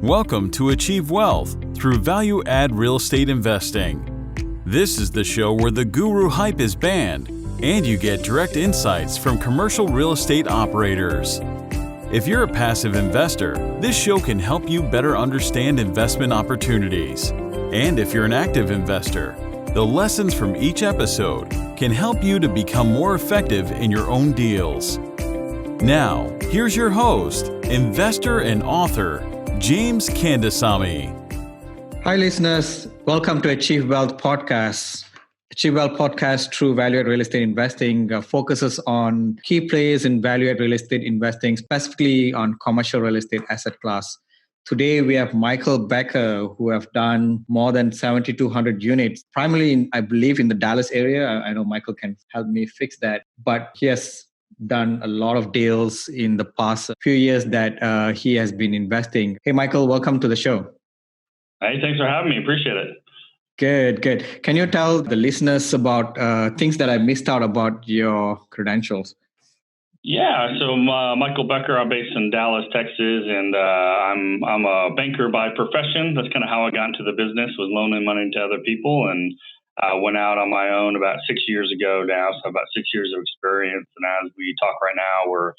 Welcome to Achieve Wealth through value-add real estate investing. This is the show where the guru hype is banned and you get direct insights from commercial real estate operators. If you're a passive investor, this show can help you better understand investment opportunities. And if you're an active investor, the lessons from each episode can help you to become more effective in your own deals. Now, here's your host, investor and author, James Kandasamy. Hi, listeners. Welcome to Achieve Wealth Podcast. Achieve Wealth Podcast, through value-add real estate investing, focuses on key players in value-add real estate investing, specifically on commercial real estate asset class. Today, we have Michael Becker, who have done more than 7,200 units, primarily, I believe, in the Dallas area. I know Michael can help me fix that, but he has done a lot of deals in the past few years that he has been investing. Hey, Michael, welcome to the show. Hey, thanks for having me. Appreciate it. Good. Can you tell the listeners about things that I missed out about your credentials? Yeah, so Michael Becker, I'm based in Dallas, Texas, and I'm a banker by profession. That's kind of how I got into the business, was loaning money to other people, and went out on my own about 6 years ago now, so about 6 years of experience. And as we talk right now, we're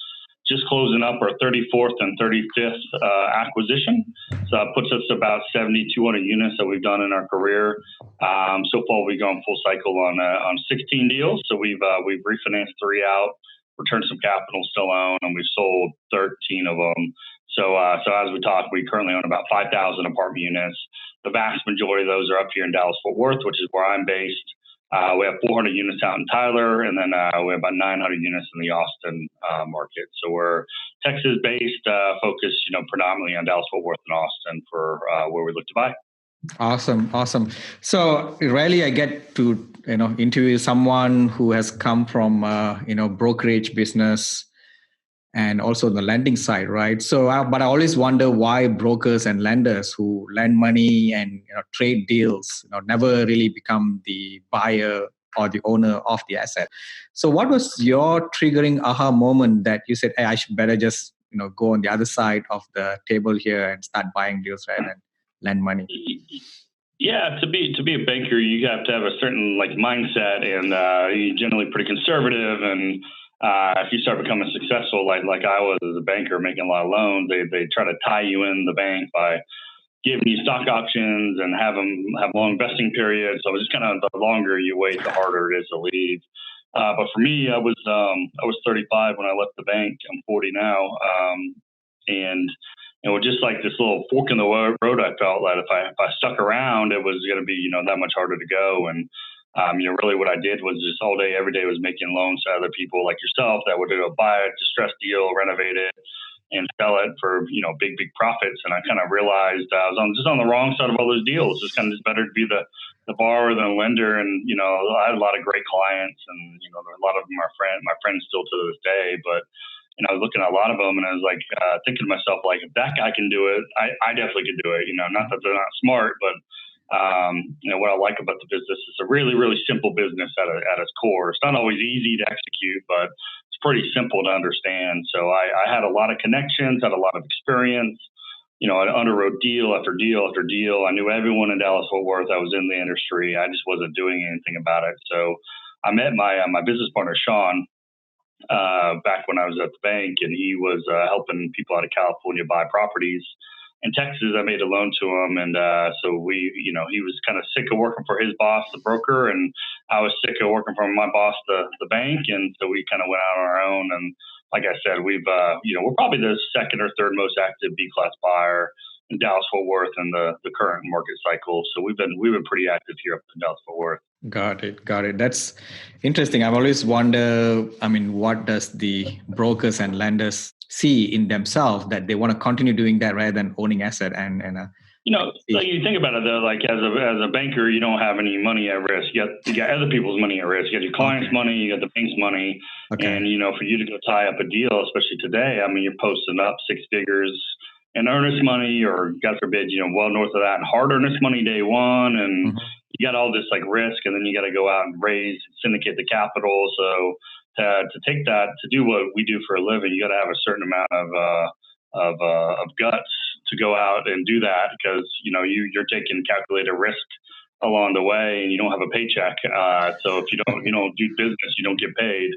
just closing up our 34th and 35th acquisition. So that puts us about 7,200 units that we've done in our career. So far, we've gone full cycle on 16 deals. So we've refinanced 3 out, returned some capital, still own, and we've sold 13 of them. So as we talk, we currently own about 5,000 apartment units. The vast majority of those are up here in Dallas-Fort Worth, which is where I'm based. We have 400 units out in Tyler, and then we have about 900 units in the Austin market. So we're Texas-based, focused, predominantly on Dallas-Fort Worth and Austin for where we look to buy. Awesome. So rarely I get to interview someone who has come from brokerage business and also the lending side, right? So, but I always wonder why brokers and lenders who lend money and trade deals never really become the buyer or the owner of the asset. So, what was your triggering aha moment that you said, "Hey, I should better just go on the other side of the table here and start buying deals rather than lend money"? Yeah, to be a banker, you have to have a certain mindset, and you're generally pretty conservative. And if you start becoming successful, like I was as a banker, making a lot of loans, they try to tie you in the bank by giving you stock options and have long vesting periods. So it's just kind of the longer you wait, the harder it is to leave. But for me, I was 35 when I left the bank. I'm 40 now, and just like this little fork in the road, I felt that if I stuck around, it was going to be that much harder to go. And really what I did was just all day, every day was making loans to other people like yourself that would buy a distressed deal, renovate it, and sell it for big profits. And I kind of realized I was on the wrong side of all those deals. It's kind of just better to be the borrower than the lender. And I had a lot of great clients, and a lot of them are my friends still to this day. But I was looking at a lot of them, and I was thinking to myself, if that guy can do it, I definitely can do it. Not that they're not smart, but what I like about the business is a really, really simple business at its core. It's not always easy to execute, but it's pretty simple to understand. So I had a lot of connections, had a lot of experience. I underwrote deal after deal after deal. I knew everyone in Dallas-Fort Worth. I was in the industry. I just wasn't doing anything about it. So I met my business partner, Sean, back when I was at the bank, and he was helping people out of California buy properties. In Texas, I made a loan to him, and so he was kind of sick of working for his boss, the broker, and I was sick of working for my boss, the bank, and so we kind of went out on our own. And like I said, we're probably the second or third most active B-class buyer in Dallas-Fort Worth in the current market cycle. So we've been pretty active here up in Dallas-Fort Worth. Got it. That's interesting. I've always wondered, what does the brokers and lenders see in themselves that they want to continue doing that rather than owning asset you think about it though, as a banker, you don't have any money at risk. You got other people's money at risk. You got your clients' money, you got the bank's money, and for you to go tie up a deal, especially today, you're posting up 6 figures in earnest money, or God forbid, well north of that, hard earnest money day one, and you got all this risk, and then you got to go out and syndicate the capital. So to take that, to do what we do for a living, you got to have a certain amount of guts to go out and do that because, you're taking calculated risk along the way and you don't have a paycheck. So if you don't do business, you don't get paid.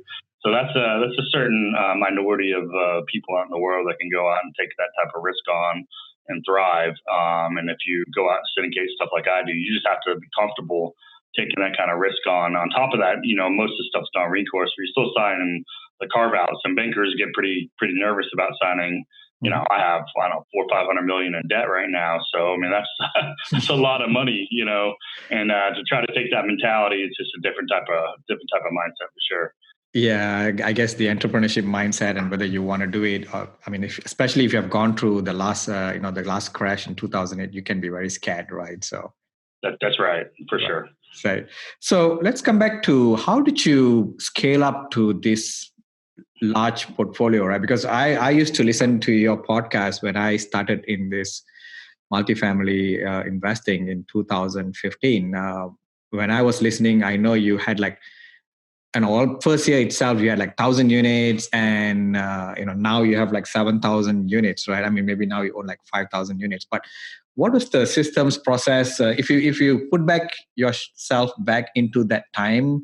So that's a certain minority of people out in the world that can go out and take that type of risk on and thrive. And if you go out and syndicate stuff like I do, you just have to be comfortable taking that kind of risk on. On top of that, most of the stuff's non-recourse. We're still signing the carve-outs, and bankers get pretty nervous about signing. I have, I don't know, $400 or $500 million in debt right now. So, I mean, that's a lot of money, and to try to take that mentality, it's just a different type of mindset for sure. Yeah, I guess the entrepreneurship mindset and whether you want to do it, or, I mean, especially if you have gone through the last, the last crash in 2008, you can be very scared, right? So that's right, for sure. Right. So let's come back to how did you scale up to this large portfolio, right? Because I used to listen to your podcast when I started in this multifamily investing in 2015. When I was listening, I know you had first year itself, you had 1,000 units, and now you have 7,000 units, right? I mean, maybe now you own 5,000 units. But what was the systems process? If you put yourself back into that time,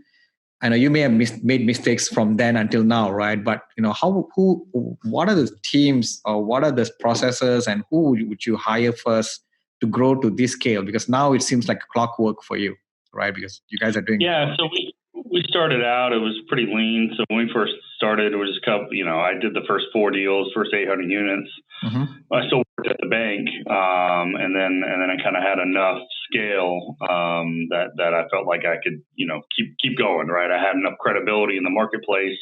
I know you may have made mistakes from then until now, right? But what are the teams or what are the processes, and who would you hire first to grow to this scale? Because now it seems like clockwork for you, right? Because you guys are doing So we started out, it was pretty lean. So when we first started, it was just I did the first 4 deals, first 800 units. Mm-hmm. I still worked at the bank, and then I kind of had enough scale that I felt like I could keep going. Right, I had enough credibility in the marketplace.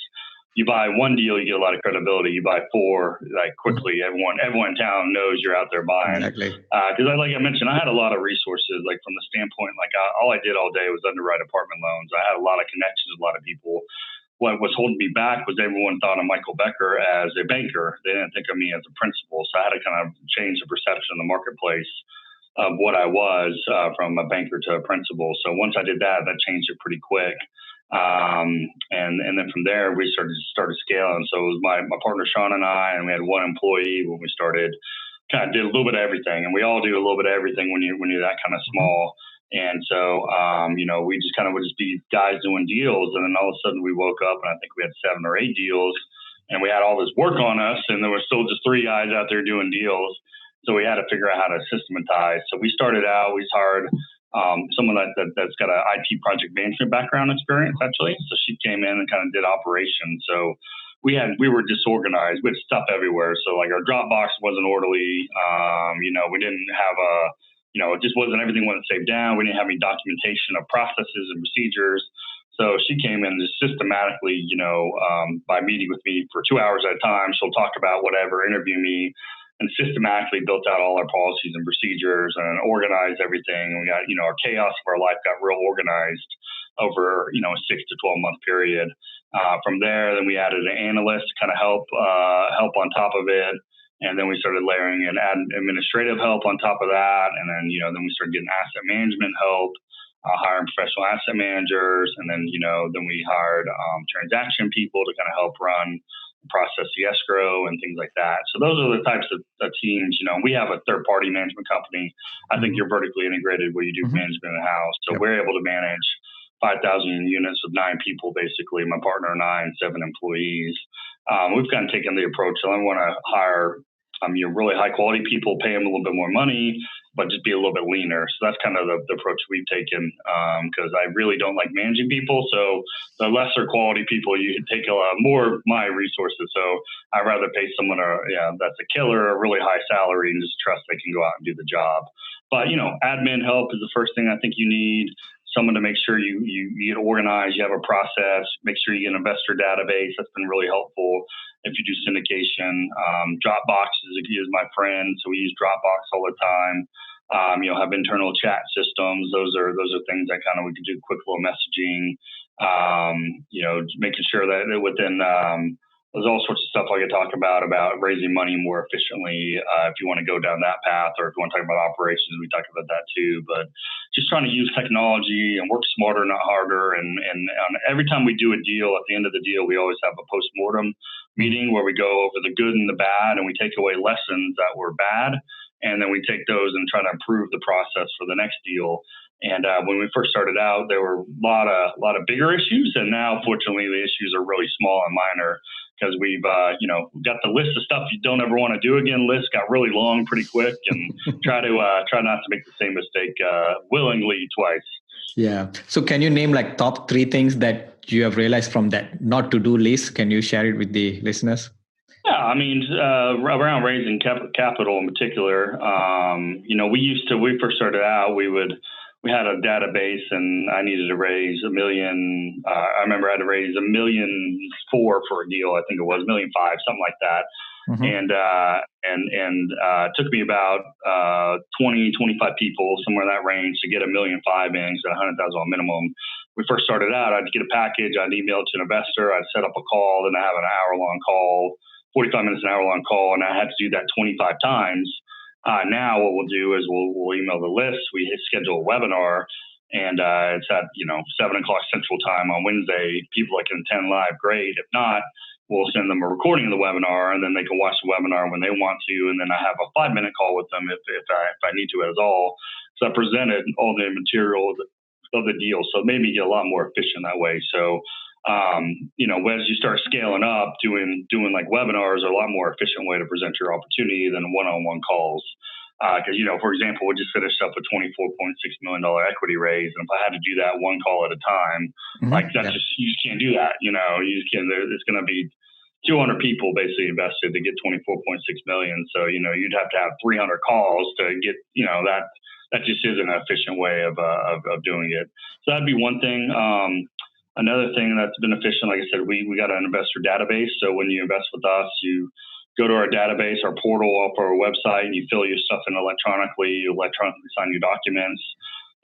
You buy 1 deal, you get a lot of credibility. You buy 4, quickly, everyone in town knows you're out there buying. Exactly. Because like I mentioned, I had a lot of resources. From the standpoint, all I did all day was underwrite apartment loans. I had a lot of connections with a lot of people. What was holding me back was everyone thought of Michael Becker as a banker. They didn't think of me as a principal. So I had to kind of change the perception in the marketplace of what I was from a banker to a principal. So once I did that changed it pretty quick. And then from there we started scaling. So it was my partner Sean and I, and we had 1 employee when we started. Kind of did a little bit of everything, and we all do a little bit of everything when you're that kind of small. And so we just kind of would just be guys doing deals, and then all of a sudden we woke up and I think we had 7 or 8 deals, and we had all this work on us, and there were still just 3 guys out there doing deals. So we had to figure out how to systematize. So we started out, we hired someone that's got an IT project management background experience, actually. So she came in and kind of did operations. So we were disorganized. We had stuff everywhere. So our Dropbox wasn't orderly. We didn't have it just wasn't, everything wasn't saved down. We didn't have any documentation of processes and procedures. So she came in just systematically, by meeting with me for 2 hours at a time. She'll talk about whatever, interview me, and systematically built out all our policies and procedures and organized everything. And we got, our chaos of our life got real organized over, a 6 to 12 month period. From there, then we added an analyst to kind of help on top of it. And then we started layering in administrative help on top of that. And then, then we started getting asset management help, hiring professional asset managers. And then, then we hired transaction people to kind of help run, process the escrow and things like that. So those are the types of teams. We have a third-party management company. I think you're vertically integrated where you do management in the house. So we're able to manage 5,000 units with 9 people, basically, my partner and I, and 7 employees. We've kind of taken the approach. So I want to hire really high quality people, pay them a little bit more money, but just be a little bit leaner. So that's kind of the approach we've taken, because I really don't like managing people. So the lesser quality people, you can take a lot more of my resources. So I'd rather pay someone that's a killer, a really high salary, and just trust they can go out and do the job. But, admin help is the first thing I think you need. Someone to make sure you get organized, you have a process, make sure you get an investor database. That's been really helpful if you do syndication. Dropbox is my friend, so we use Dropbox all the time. Have internal chat systems. Those are things that kind of we can do quick little messaging. Making sure that within there's all sorts of stuff I could talk about raising money more efficiently. If you want to go down that path, or if you want to talk about operations, we talk about that too. But just trying to use technology and work smarter, not harder. And every time we do a deal, at the end of the deal, we always have a post-mortem meeting where we go over the good and the bad, and we take away lessons that were bad and then we take those and try to improve the process for the next deal. And when we first started out, there were a lot of bigger issues, and now fortunately the issues are really small and minor because we've got the list of stuff you don't ever want to do again. List got really long pretty quick, and try not to make the same mistake willingly twice. Yeah. So can you name like top 3 things that you have realized from that not to do list? Can you share it with the listeners? Yeah, I mean, around raising capital in particular, we first started out, we had a database, and I needed to raise $1 million. I remember I had to raise $1.4 million for a deal. I think it was $1.5 million, something like that. Mm-hmm. And it took me about 20, 25 people, somewhere in that range, to get $1.5 million in, so $100,000 minimum. We first started out, I'd get a package, I'd email it to an investor, I'd set up a call, then I have an hour-long call, 45 minutes, an hour-long call, and I had to do that 25 times. Now what we'll do is we'll email the list, we schedule a webinar, and it's at 7 o'clock Central Time on Wednesday. People that can attend live, great. If not, we'll send them a recording of the webinar, and then they can watch the webinar when they want to, and then I have a 5-minute call with them if I need to at all. So I presented all the material of the deal, so it made me get a lot more efficient that way. So as you start scaling up, doing like webinars are a lot more efficient way to present your opportunity than one-on-one calls. Because, for example, we just finished up a $24.6 million equity raise. And if I had to do that one call at a time, you just can't do that. You just can't, it's going to be 200 people basically invested to get 24.6 million. So, you'd have to have 300 calls to get, that just isn't an efficient way of doing it. So that'd be one thing. Another thing that's been efficient, like I said, we got an investor database. So when you invest with us, you go to our database, our portal off our website, and you fill your stuff in electronically. You electronically sign your documents.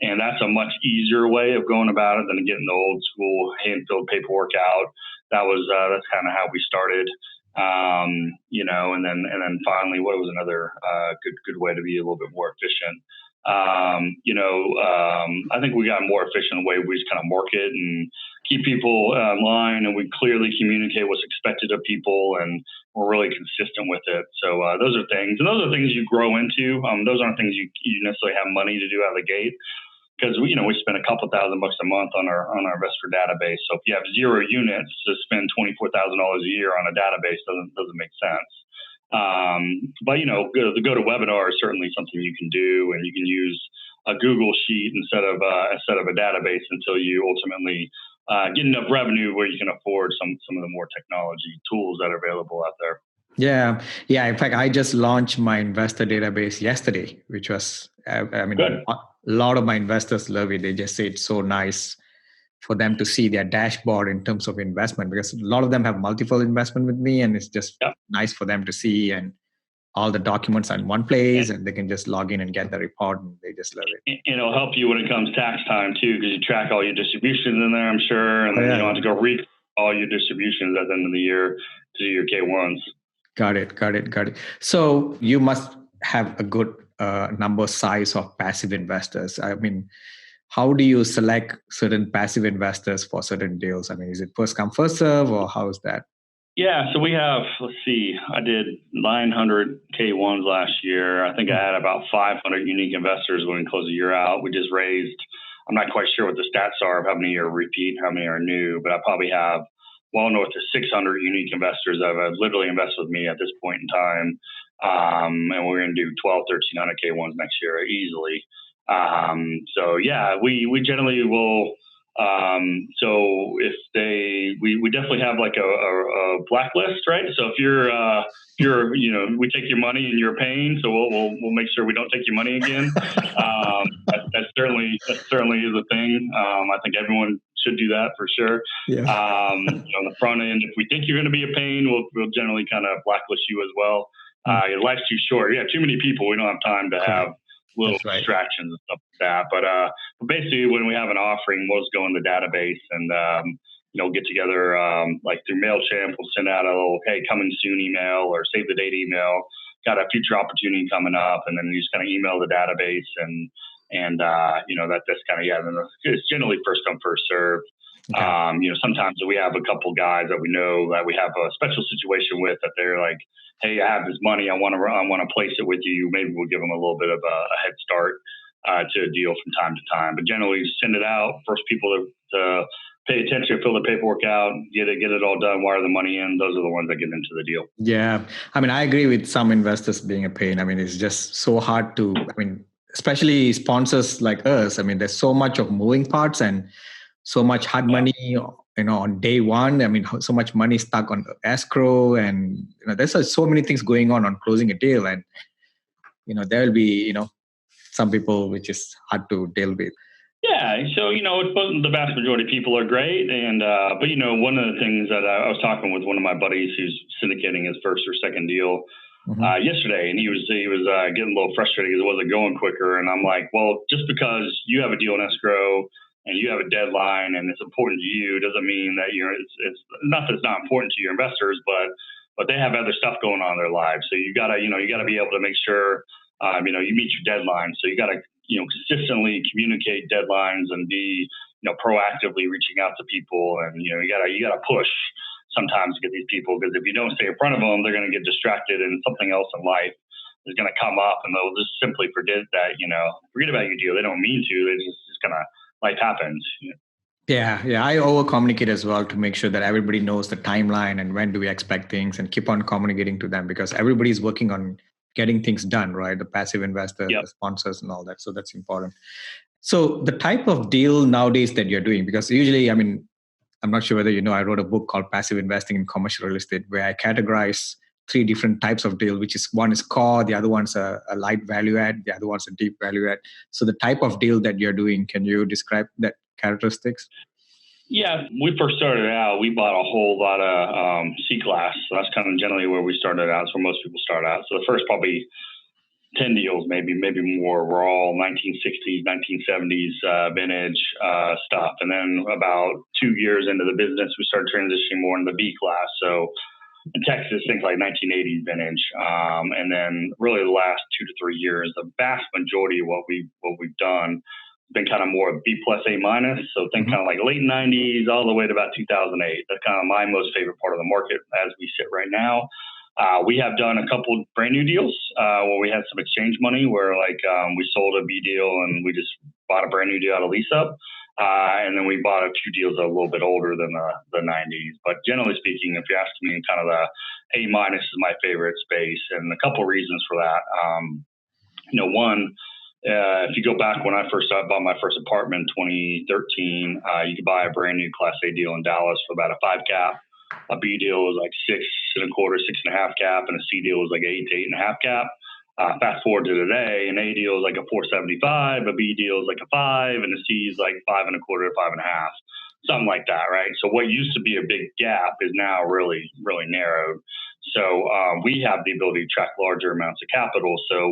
And that's a much easier way of going about it than getting the old school hand-filled paperwork out. That's kind of how we started. And then finally, what was another good way to be a little bit more efficient? I think we got more efficient in the way we just kind of market and keep people in line, and we clearly communicate what's expected of people, and we're really consistent with it. So those are things, and those are things you grow into. Those aren't things you necessarily have money to do out of the gate, because we spend a couple $1,000 a month on our investor database. So if you have 0 units, to spend $24,000 a year on a database doesn't make sense. But the GoToWebinar is certainly something you can do, and you can use a Google Sheet instead of a database until you ultimately get enough revenue where you can afford some of the more technology tools that are available out there. Yeah. In fact, I just launched my investor database yesterday, which was, good. A lot of my investors love it. They just say it's so nice for them to see their dashboard in terms of investment, because a lot of them have multiple investment with me, and it's just nice for them to see, and all the documents are in one place, and they can just log in and get the report, and they just love it. It'll help you when it comes tax time too, because you track all your distributions in there, I'm sure, and then you don't have to go read all your distributions at the end of the year to do your K1s. Got it. So you must have a good number size of passive investors. I mean, how do you select certain passive investors for certain deals? I mean, is it first come, first serve, or how is that? Yeah, so we have, I did 900 K1s last year. I think I had about 500 unique investors when we closed the year out. We just raised, I'm not quite sure what the stats are of how many are repeat, how many are new, but I probably have well north of 600 unique investors that have literally invested with me at this point in time. And we're going to do 1,200, 1,300 K1s next year easily. So yeah, we generally will. So if we definitely have like a blacklist, right? So if you're, we take your money and you're paying, so we'll make sure we don't take your money again. That certainly is a thing. I think everyone should do that for sure. Yeah. On the front end, if we think you're going to be a pain, we'll generally kind of blacklist you as well. Your life's too short. Yeah, too many people. We don't have time to have little distractions and stuff like that. But basically, when we have an offering, we'll just go in the database and get together like through MailChimp. We'll send out a little coming soon email or save the date email. Got a future opportunity coming up, and then you just kind of email the database and that's kind of then it's generally first come first serve. Okay. Sometimes we have a couple guys that we know that we have a special situation with that they're like, hey, I have this money, I want to place it with you. Maybe we'll give them a little bit of a head start to a deal from time to time. But generally, send it out. First people to pay attention, fill the paperwork out, get it all done, wire the money in. Those are the ones that get into the deal. Yeah. I mean, I agree with some investors being a pain. I mean, it's just so hard to, especially sponsors like us. I mean, there's so much of moving parts and so much hard money, on day one. I mean, so much money stuck on escrow, and there's so many things going on closing a deal, and there will be some people which is hard to deal with. Yeah, so the vast majority of people are great, and but one of the things that I was talking with one of my buddies who's syndicating his first or second deal yesterday, and he was getting a little frustrated because it wasn't going quicker, and I'm like, well, just because you have a deal in escrow and you have a deadline and it's important to you doesn't mean that it's not that it's not important to your investors, but they have other stuff going on in their lives, so you gotta be able to make sure you meet your deadline, so you gotta consistently communicate deadlines and be, proactively reaching out to people. And, you gotta push sometimes to get these people, because if you don't stay in front of them, they're going to get distracted and something else in life is going to come up and they'll just simply forget about your deal. They don't mean to, it's just going to, life happens. Yeah. I over communicate as well to make sure that everybody knows the timeline and when do we expect things, and keep on communicating to them, because everybody's working on getting things done, right? The passive investors, the sponsors and all that. So that's important. So the type of deal nowadays that you're doing, because usually, I'm not sure whether I wrote a book called Passive Investing in Commercial Real Estate, where I categorize 3 different types of deal, which is one is core, the other one's a light value add, the other one's a deep value add. So the type of deal that you're doing, can you describe that characteristics? Yeah, we first started out, we bought a whole lot of C-class. So that's kind of generally where we started out. It's where most people start out. So the first probably 10 deals, maybe more, were all 1960s, 1970s vintage stuff. And then about 2 years into the business, we started transitioning more into the B class. So in Texas, things like 1980s vintage. And then really the last 2 to 3 years, the vast majority of what we've done been kind of more B plus A minus. So think kind of like late 90s all the way to about 2008. That's kind of my most favorite part of the market as we sit right now. We have done a couple brand new deals where we had some exchange money where we sold a B deal and we just bought a brand new deal out of lease up. And then we bought a few deals that are a little bit older than the 90s. But generally speaking, if you're asking me, kind of the A minus is my favorite space, and a couple of reasons for that. One, if you go back when I bought my first apartment in 2013, you could buy a brand new Class A deal in Dallas for about a 5 cap. A B deal was like 6.25, 6.5 cap, and a C deal was like 8 to 8.5 cap. Fast forward to today, an A deal is like a 4.75, a B deal is like a 5, and a C is like 5.25 to 5.5, something like that, right? So what used to be a big gap is now really, really narrowed. So we have the ability to track larger amounts of capital. So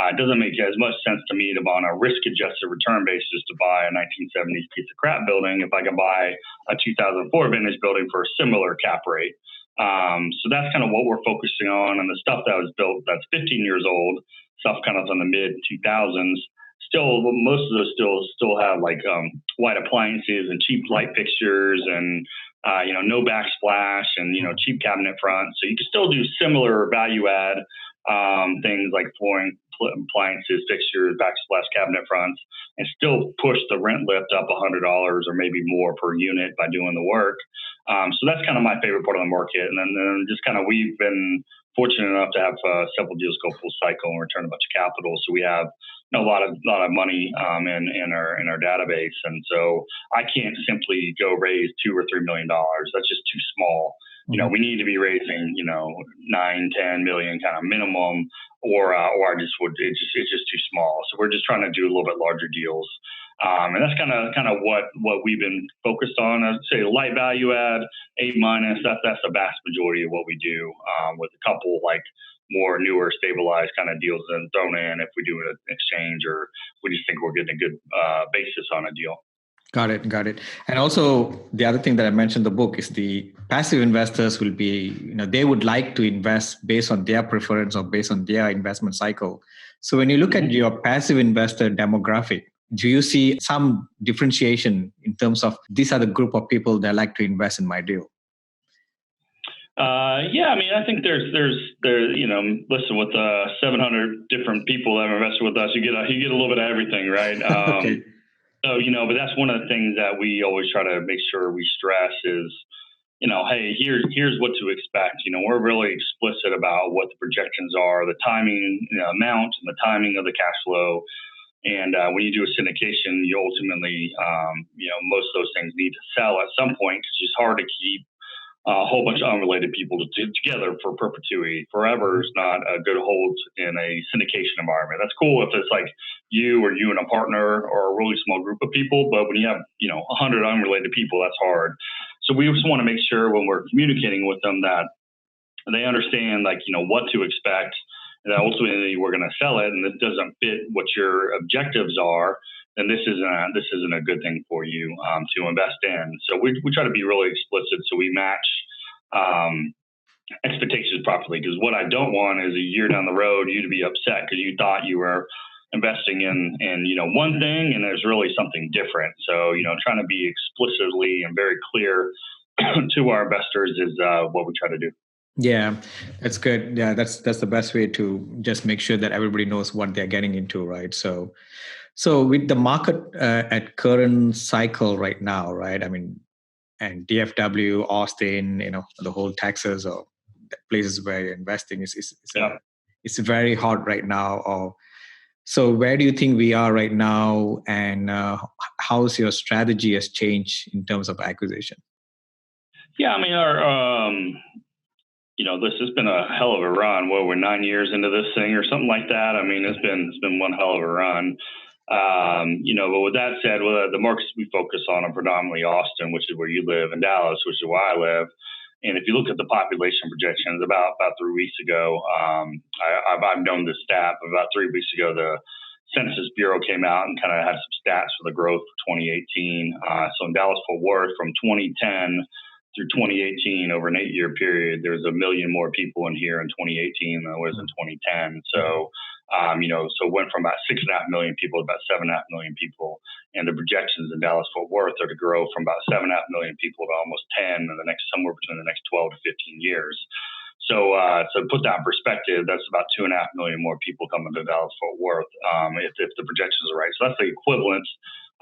it doesn't make as much sense to me on a risk-adjusted return basis to buy a 1970s piece of crap building if I can buy a 2004 vintage building for a similar cap rate. So that's kind of what we're focusing on. And the stuff that was built that's 15 years old, stuff kind of in the mid 2000s, most of those still have white appliances and cheap light fixtures and no backsplash and cheap cabinet fronts. So you can still do similar value add things like flooring, appliances, fixtures, backsplash cabinet fronts, and still push the rent lift up $100 or maybe more per unit by doing the work. So that's kind of my favorite part of the market. And then just kind of we've been fortunate enough to have several deals go full cycle and return a bunch of capital. So we have a lot of money in our database, and so I can't simply go raise $2 or $3 million. That's just too small. We need to be raising 9, 10 million kind of minimum, or it's just too small. So we're just trying to do a little bit larger deals. And that's kind of what we've been focused on. I'd say light value add, A minus. That's the vast majority of what we do, with a couple more newer, stabilized kind of deals thrown in if we do an exchange or we just think we're getting a good basis on a deal. Got it. And also the other thing that I mentioned in the book is the passive investors will be, they would like to invest based on their preference or based on their investment cycle. So when you look at your passive investor demographic, do you see some differentiation in terms of these are the group of people that like to invest in my deal? Yeah, I mean, I think there's, listen, with 700 different people that have invested with us, you get a little bit of everything, right? Okay. So, but that's one of the things that we always try to make sure we stress is, hey, here's what to expect. We're really explicit about what the projections are, the timing, amount, and the timing of the cash flow. And when you do a syndication, you ultimately, most of those things need to sell at some point because it's hard to keep a whole bunch of unrelated people together for perpetuity. Forever is not a good hold in a syndication environment. That's cool if it's like you and a partner or a really small group of people, but when you have 100 unrelated people, that's hard. So we just want to make sure when we're communicating with them that they understand what to expect, and that ultimately we're going to sell it, and it doesn't fit what your objectives are, then this isn't a good thing for you to invest in. So we try to be really explicit so we match expectations properly. Because what I don't want is a year down the road you to be upset because you thought you were investing in one thing and there's really something different. So trying to be explicitly and very clear to our investors is what we try to do. Yeah, that's good. Yeah, that's the best way to just make sure that everybody knows what they're getting into, right? So with the market at current cycle right now, right? I mean, and DFW, Austin, the whole Texas or places where you're investing it's very hot right now. So where do you think we are right now, and how's your strategy has changed in terms of acquisition? Yeah, I mean, our this has been a hell of a run. Well, we're 9 years into this thing or something like that. I mean, it's been one hell of a run. But with that said, the markets we focus on are predominantly Austin, which is where you live, and Dallas, which is where I live. And if you look at the population projections, about 3 weeks ago, I've known this stat, but about 3 weeks ago, the Census Bureau came out and kind of had some stats for the growth for 2018. So in Dallas-Fort Worth, from 2010 through 2018, over an 8-year period, there's 1 million more people in here in 2018 than there was in 2010. So, so it went from about 6.5 million people to about 7.5 million people. And the projections in Dallas-Fort Worth are to grow from about 7.5 million people to almost 10 in somewhere between the next 12 to 15 years. So, to put that in perspective, that's about 2.5 million more people coming to Dallas-Fort Worth if the projections are right. So that's the equivalent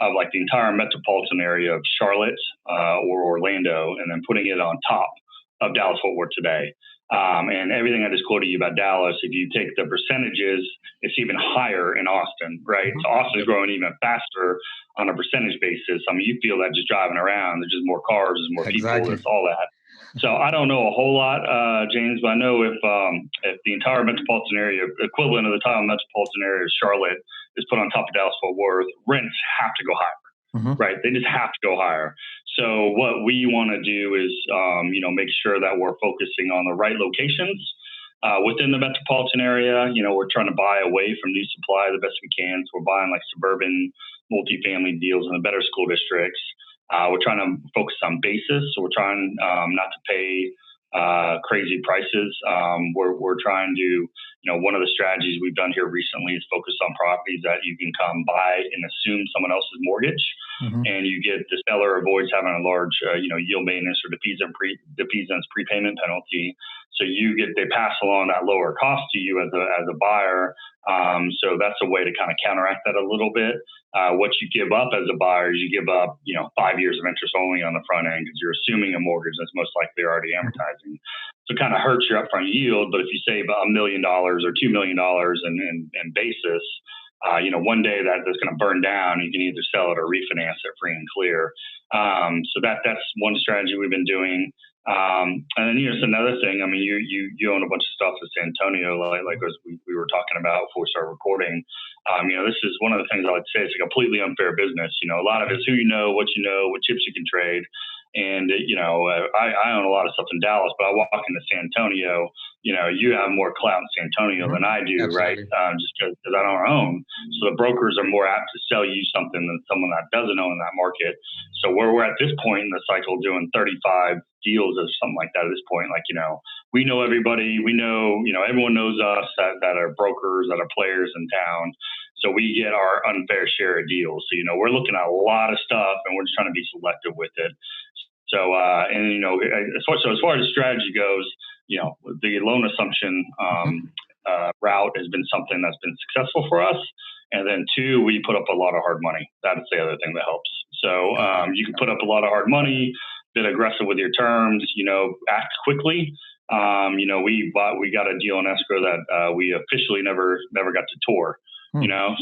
of like the entire metropolitan area of Charlotte or Orlando, and then putting it on top of Dallas-Fort Worth today. And everything I just quoted you about Dallas, if you take the percentages, it's even higher in Austin, right? So Austin is growing even faster on a percentage basis. I mean, you feel that just driving around. There's just more cars, there's more people, there's all that. So I don't know a whole lot, James, but I know if the entire metropolitan area, equivalent of the entire metropolitan area of Charlotte, is put on top of Dallas-Fort Worth, rents have to go higher, right? They just have to go higher. So what we want to do is, make sure that we're focusing on the right locations within the metropolitan area. We're trying to buy away from new supply the best we can. So we're buying like suburban multifamily deals in the better school districts. We're trying to focus on basis. So we're trying not to pay crazy prices. We're trying to, one of the strategies we've done here recently is focus on properties that you can come buy and assume someone else's mortgage, and you get the seller avoids having a large, yield maintenance or defeasance prepayment penalty. So they pass along that lower cost to you as a buyer. So that's a way to kind of counteract that a little bit. What you give up as a buyer is you give up, 5 years of interest only on the front end because you're assuming a mortgage that's most likely already amortizing. So it kind of hurts your upfront yield. But if you save $1 million or $2 million in basis, one day that's going to burn down. You can either sell it or refinance it free and clear. So that's one strategy we've been doing. And then here's another thing. I mean, you own a bunch of stuff in San Antonio, like as we were talking about before we started recording. This is one of the things I would say. It's a completely unfair business. A lot of it's who you know, what chips you can trade. And, I own a lot of stuff in Dallas, but I walk into San Antonio, you have more clout in San Antonio than I do, right? Just because I don't own. So the brokers are more apt to sell you something than someone that doesn't own in that market. So we're at this point in the cycle doing 35 deals or something like that at this point. We know everybody, we know, everyone knows us that are brokers, that are players in town. So we get our unfair share of deals. So, we're looking at a lot of stuff and we're just trying to be selective with it. So, as far as strategy goes, the loan assumption route has been something that's been successful for us. And then two, we put up a lot of hard money. That's the other thing that helps. So you can put up a lot of hard money, bit aggressive with your terms, act quickly. We got a deal in escrow that we officially never got to tour.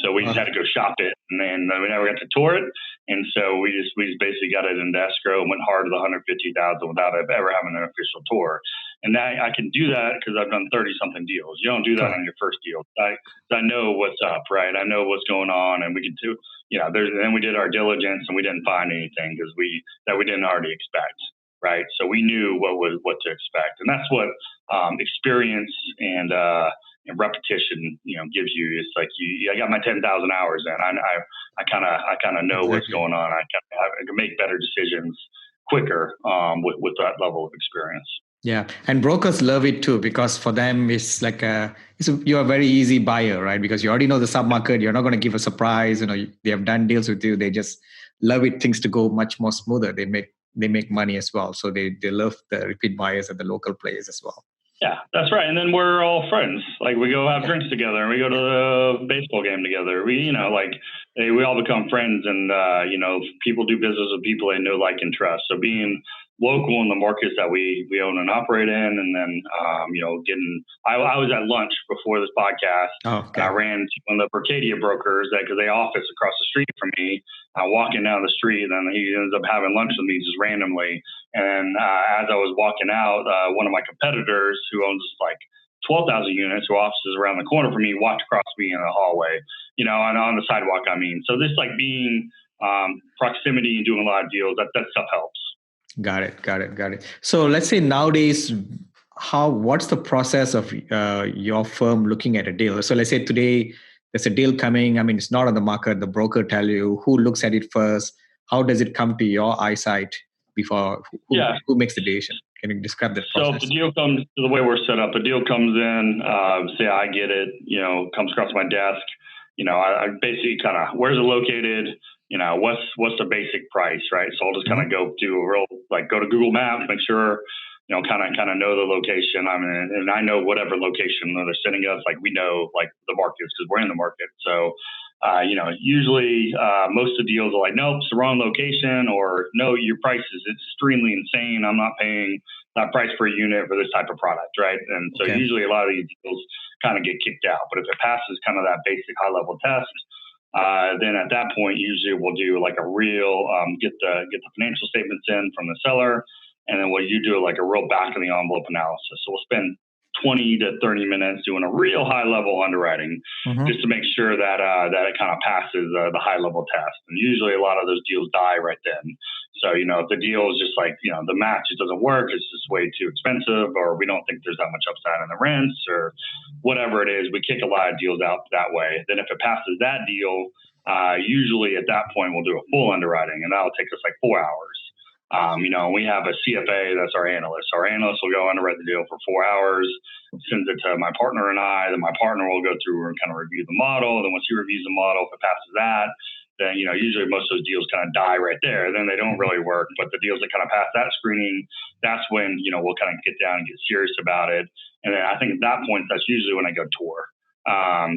So we just had to go shop it, and then we never got to tour it. And so we just basically got it into escrow and went hard to the 150,000 without ever having an official tour. And I can do that because I've done 30 something deals. You don't do that on your first deal. I know what's up, right? I know what's going on, and we can do, then we did our diligence and we didn't find anything that we didn't already expect. Right. So we knew what to expect. And that's what experience and repetition, gives you. It's like I got my 10,000 hours in. I kind of know what's going on. I can make better decisions quicker with that level of experience. Yeah. And brokers love it too, because for them, it's like you're a very easy buyer, right? Because you already know the submarket. You're not going to give a surprise. They have done deals with you. They just love it. Things to go much more smoother. They make money as well. So they love the repeat buyers at the local players as well. Yeah, that's right. And then we're all friends. Like we go have drinks together and we go to the baseball game together. We all become friends, and, people do business with people they know, like, and trust. So being local in the markets that we own and operate in, and then, I was at lunch before this podcast. Oh, okay. I ran to one of the Berkadia brokers because they office across the street from me. Walking down the street, and then he ends up having lunch with me just randomly. And as I was walking out, one of my competitors who owns like 12,000 units, who offices around the corner from me, walked across me in the hallway, and on the sidewalk. So this being proximity and doing a lot of deals, that stuff helps. Got it. So let's say nowadays, what's the process of your firm looking at a deal? So let's say today there's a deal coming. It's not on the market. The broker tell you who looks at it first. How does it come to your eyesight before who makes the decision? Can you describe that process? So if the deal comes, the way we're set up, the deal comes in, say I get it, comes across my desk. I basically where's it located? What's the basic price, right? So I'll just kind of go to Google Maps, make sure, kind of know the location. And I know whatever location they're sending us, we know the markets because we're in the market. So, usually most of the deals are like, nope, it's the wrong location, or no, your price is extremely insane. I'm not paying that price per unit for this type of product, right? And so usually a lot of these deals kind of get kicked out. But if it passes kind of that basic high level test, then at that point, usually we'll do a real get the financial statements in from the seller. And then what you do, a real back of the envelope analysis. So we'll spend 20 to 30 minutes doing a real high level underwriting just to make sure that it kind of passes the high level test. And usually a lot of those deals die right then. So, if the deal is just the match, it doesn't work, it's just way too expensive, or we don't think there's that much upside in the rents, or whatever it is, we kick a lot of deals out that way. Then if it passes that deal, usually at that point we'll do a full underwriting, and that'll take us 4 hours. We have a CFA that's our analyst. Our analyst will go underwrite the deal for 4 hours, sends it to my partner and I. Then my partner will go through and kind of review the model. Then once he reviews the model, if it passes that, then usually most of those deals kind of die right there. Then they don't really work. But the deals that kind of pass that screening, that's when we'll kind of get down and get serious about it. And then I think at that point, that's usually when I go tour.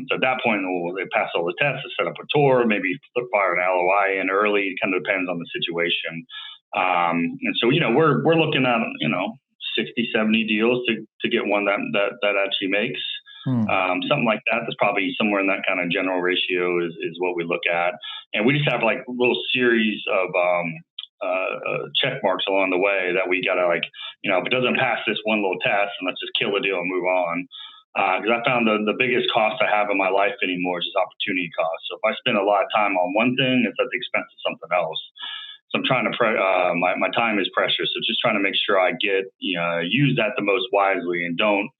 So at that point, they pass all the tests, to set up a tour, maybe fire an LOI in early. It kind of depends on the situation. And so, we're looking at, 60, 70 deals to get one that actually makes. Something like that. That's probably somewhere in that kind of general ratio is what we look at. And we just have a little series of check marks along the way that we gotta if it doesn't pass this one little test, and let's just kill the deal and move on. Because I found the biggest cost I have in my life anymore is just opportunity cost. So if I spend a lot of time on one thing, it's at the expense of something else. So I'm trying to my time is precious. So just trying to make sure I get use that the most wisely, and don't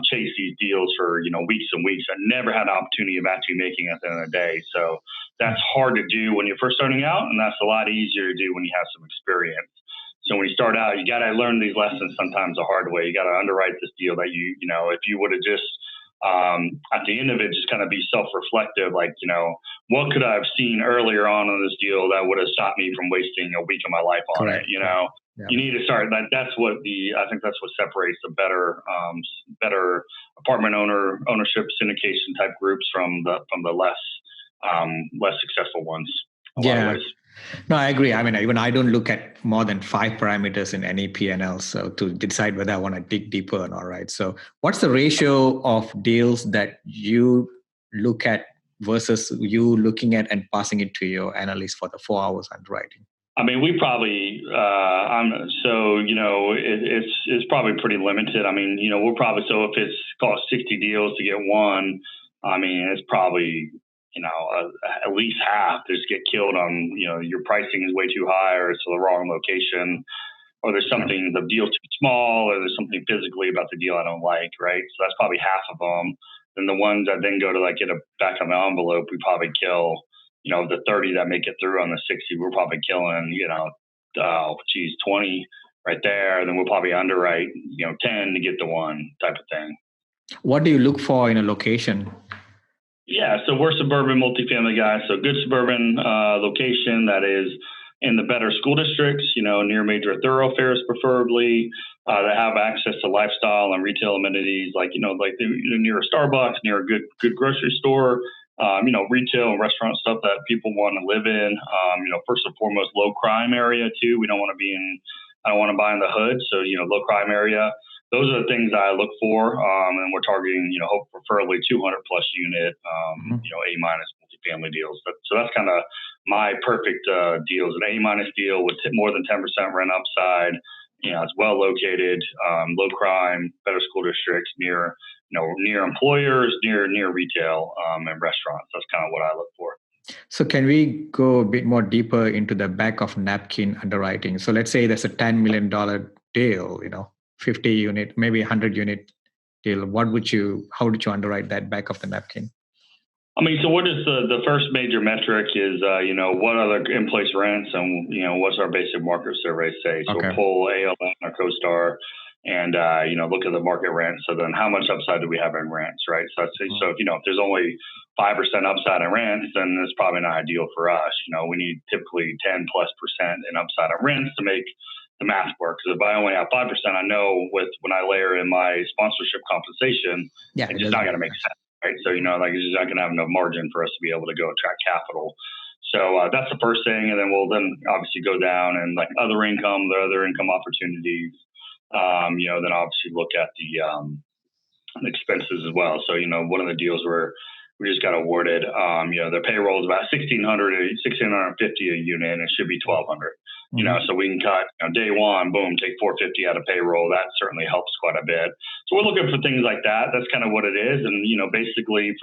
chase these deals for weeks and weeks. I never had an opportunity of actually making it at the end of the day. So that's hard to do when you're first starting out, and that's a lot easier to do when you have some experience. So when you start out, you got to learn these lessons sometimes the hard way. You got to underwrite this deal that if you would have just at the end of it, just kind of be self-reflective, like, what could I have seen earlier on in this deal that would have stopped me from wasting a week of my life on Correct. it, Yeah. You need to start that. I think that's what separates the better apartment ownership syndication type groups from the less successful ones. Yeah. No, I agree. I mean, even I don't look at more than 5 parameters in any P&L, so to decide whether I want to dig deeper or not, right? So what's the ratio of deals that you look at versus you looking at and passing it to your analyst for the 4 hours underwriting? I mean, we probably, it's probably pretty limited. I mean, we're probably, so if it's cost 60 deals to get one, I mean, it's probably, at least half just get killed on, your pricing is way too high, or it's the wrong location, or there's something, the deal's too small, or there's something physically about the deal I don't like, right? So that's probably half of them. Then the ones that then go to like get a back on the envelope, we probably kill, the 30 that make it through on the 60, we're probably killing, 20 right there. And then we'll probably underwrite, 10 to get the one type of thing. What do you look for in a location? Yeah, so we're suburban multifamily guys. So good suburban location that is in the better school districts, near major thoroughfares, preferably that have access to lifestyle and retail amenities, like near a Starbucks, near a good grocery store, retail and restaurant stuff that people want to live in. First and foremost, low crime area too. We don't want to I don't want to buy in the hood. So, low crime area. Those are the things that I look for. And we're targeting, preferably 200 plus unit, A minus multifamily deals. So that's kind of my perfect deals. An A minus deal with more than 10% rent upside. It's well located, low crime, better school districts, near employers, near retail and restaurants. That's kind of what I look for. So can we go a bit more deeper into the back of napkin underwriting? So let's say there's a $10 million deal, 50 unit, maybe 100 unit deal. How would you underwrite that back of the napkin? I mean, so what is the first major metric is, what are the in-place rents and, what's our basic market survey say? So we'll pull ALN or CoStar and, look at the market rent. So then how much upside do we have in rents, right? So if there's only 5% upside in rents, then it's probably not ideal for us. We need typically 10+% in upside in rents to make the math work. Because if I only have 5%, I know when I layer in my sponsorship compensation, it's just not going to make sense. Right. So, it's just not going to have enough margin for us to be able to go attract capital. So that's the first thing. And then we'll obviously go down and like the other income opportunities, then obviously look at the expenses as well. So, one of the deals where we just got awarded, their payroll is about $1,650 a unit, and it should be $1,200. So we can cut day one, boom, take $450 out of payroll. That certainly helps quite a bit. So we're looking for things like that. That's kind of what it is. And, basically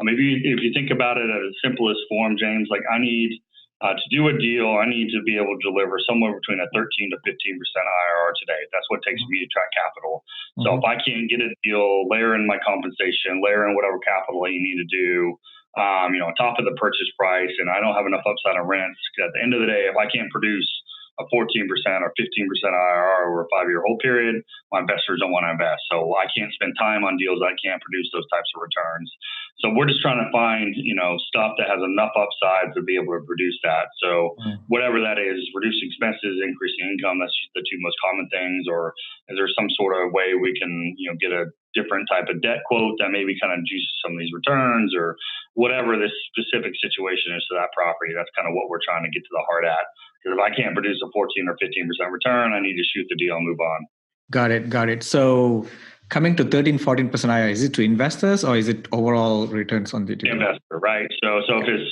maybe if you think about it at its simplest form, James, like I need to do a deal, I need to be able to deliver somewhere between a 13 to 15% IRR today. That's what it takes me to attract capital. So if I can't get a deal, layer in my compensation, layer in whatever capital you need to do, on top of the purchase price, and I don't have enough upside on rents, at the end of the day, if I can't produce a 14% or 15% IRR over a 5-year hold period, my investors don't want to invest. So I can't spend time on deals that can't produce those types of returns. So we're just trying to find, stuff that has enough upside to be able to produce that. So whatever that is, reducing expenses, increasing income, that's the two most common things. Or is there some sort of way we can, get a different type of debt quote that maybe kind of juices some of these returns, or whatever this specific situation is to that property? That's kind of what we're trying to get to the heart at. Because if I can't produce a 14 or 15% return, I need to shoot the deal and move on. Got it. So coming to 13, 14% IRR, is it to investors or is it overall returns on the deal? Investor, right? So if it's